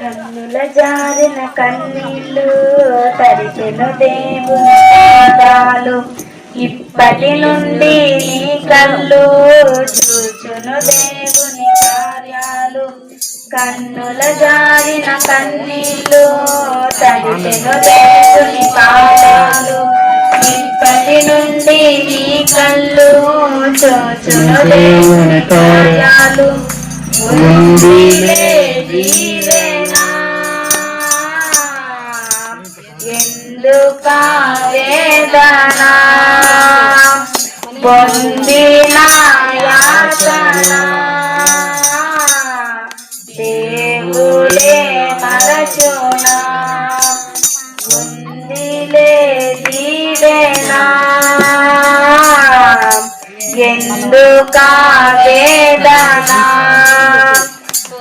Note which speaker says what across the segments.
Speaker 1: కన్నుల జారిన కన్నీళ్ళు తడిపెను దేవుని పాదాలు. ఇప్పటి నుండి నీ కళ్ళు చూచును దేవుని కార్యాలు. కన్నుల జారిన కన్నీళ్ళు తడిపెను దేవుని పాదాలు. ఇప్పటి నుండి నీ కళ్ళు చూచును దేవుని కార్యాలు. ఎందుక వేదన పొందిన యాతన దేవుడే మరచునా ఉందిలే దీవెనా. ఎందుక వేదన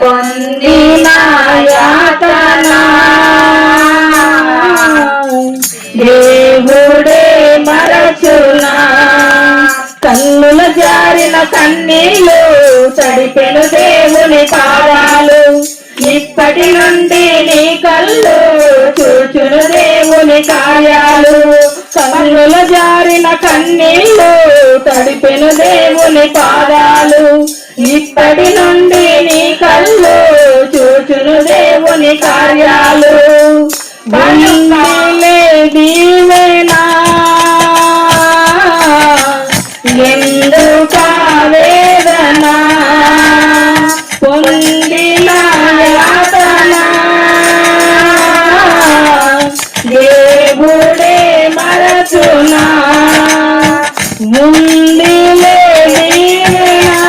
Speaker 1: పొందిన యాతన
Speaker 2: దేవుడే మరచునా. కన్నుల జారిన కన్నీళ్ళు తడిపెను దేవుని పాదాలు. ఇప్పటి నుండి నీ కళ్ళు చూచును దేవుని కార్యాలు. కన్నుల జారిన కన్నీళ్ళు తడిపెను దేవుని పాదాలు. ఇప్పటి నుండి నీ కళ్ళు చూచును దేవుని కార్యాలు. దీవెనా ఎందుక వేదన పొందిన యాతన దేవుడే మరచునా ఉందిలే దీవెనా.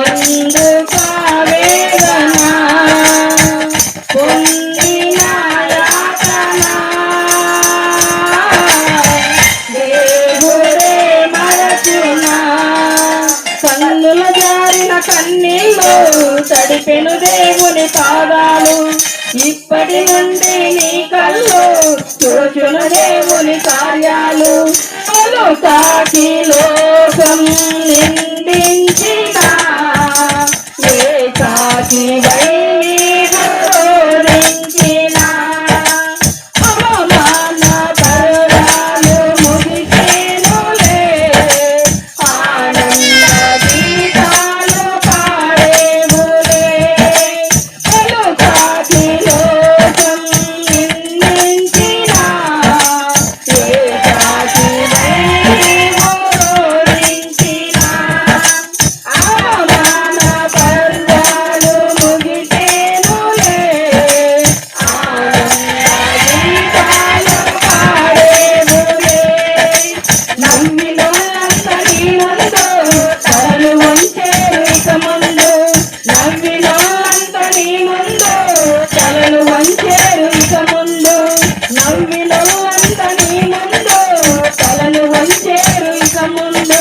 Speaker 2: ఎందుక వేదన పొందిన యాతన దేవుడే మరచునా. కన్నుల జారిన కన్నీళ్ళు తడిపెను దేవుని పాదాలు. ఇప్పటి నుండి నీ కళ్ళు చూచును దేవుని కార్యాలు. పలుకాకి లోకం నిందించిన ఏకాకి వైరించిన అవమాన పర్వాలు ముగిసేనులే. ఆనంద గీతాలు పాడేములే. పలుకాకి లోకం నిందించిన ఏకాకి వైరించిన అవమాన పర్వాలు ముగిసేనులే. ఆనంద గీతాలు పాడేములే. నమ్మినోళ్ళందరి ముందు తలలు వంచేరు ఇక ముందు. నవ్వినోళ్ళందరి ముందు తలలు వంచేరు ఇక ముందు. నవ్వినోళ్ళందరి ముందు తలలు వంచేరు ఇక ముందు.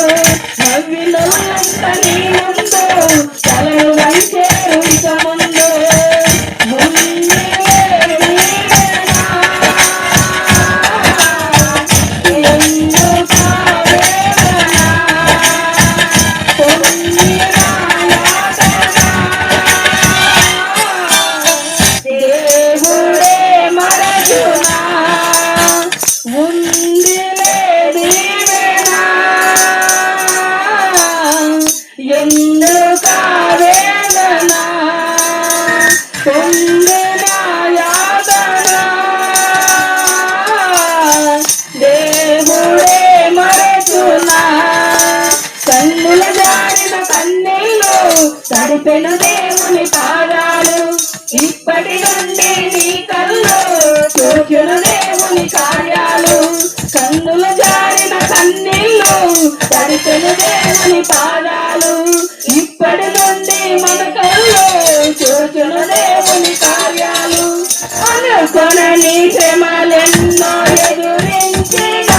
Speaker 2: నవ్వినోళ్ళందరి ముందు తలలు వంచేరు ఇక ముందు. ముందులే దీవెనా ఎందుక వేదన పొందిన యాతన దేవుడే మరచునా ఉందిలే దీవెనా. ఎందుక వేదన పొందిన యాతన దేవుడే మరచునా. కన్నుల జారిన కన్నీళ్ళు తడిపెను దేవుని పాదాలు. ఇప్పటి నుండి నీ కళ్ళు చూచును దేవుని కార్యాలు. కన్నుల జారిన కన్నీళ్ళు తడిపెను దేవుని పాదాలు. ఇప్పటి నుండి మన కళ్ళు చూచును దేవుని కార్యాలు. అనుకొనని శ్రమలెన్నో ఎదురించిన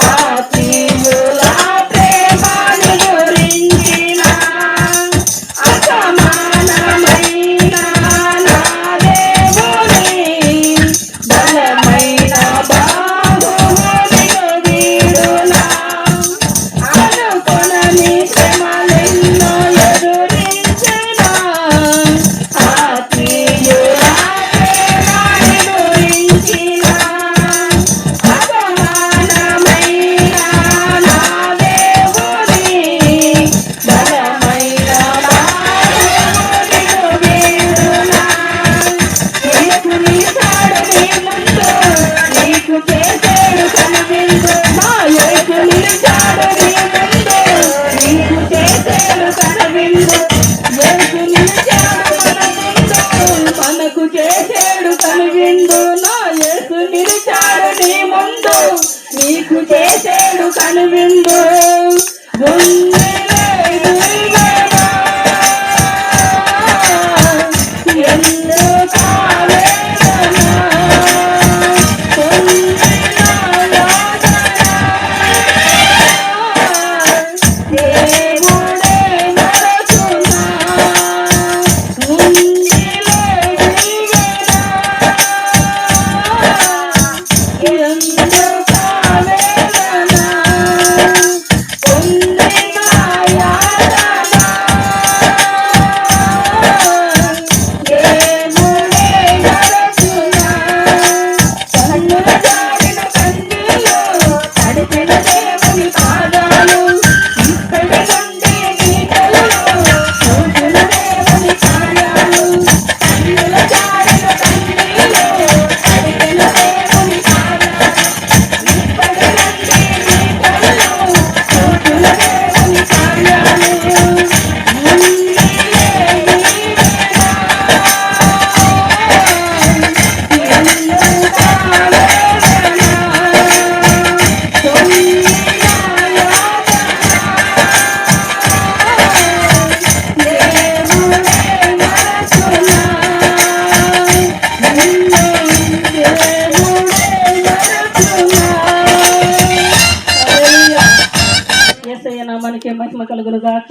Speaker 2: ఆత్మీయుల ప్రేమను గురించిన అసమానమైన నా నామానికే మహిమ కలుగును గాక.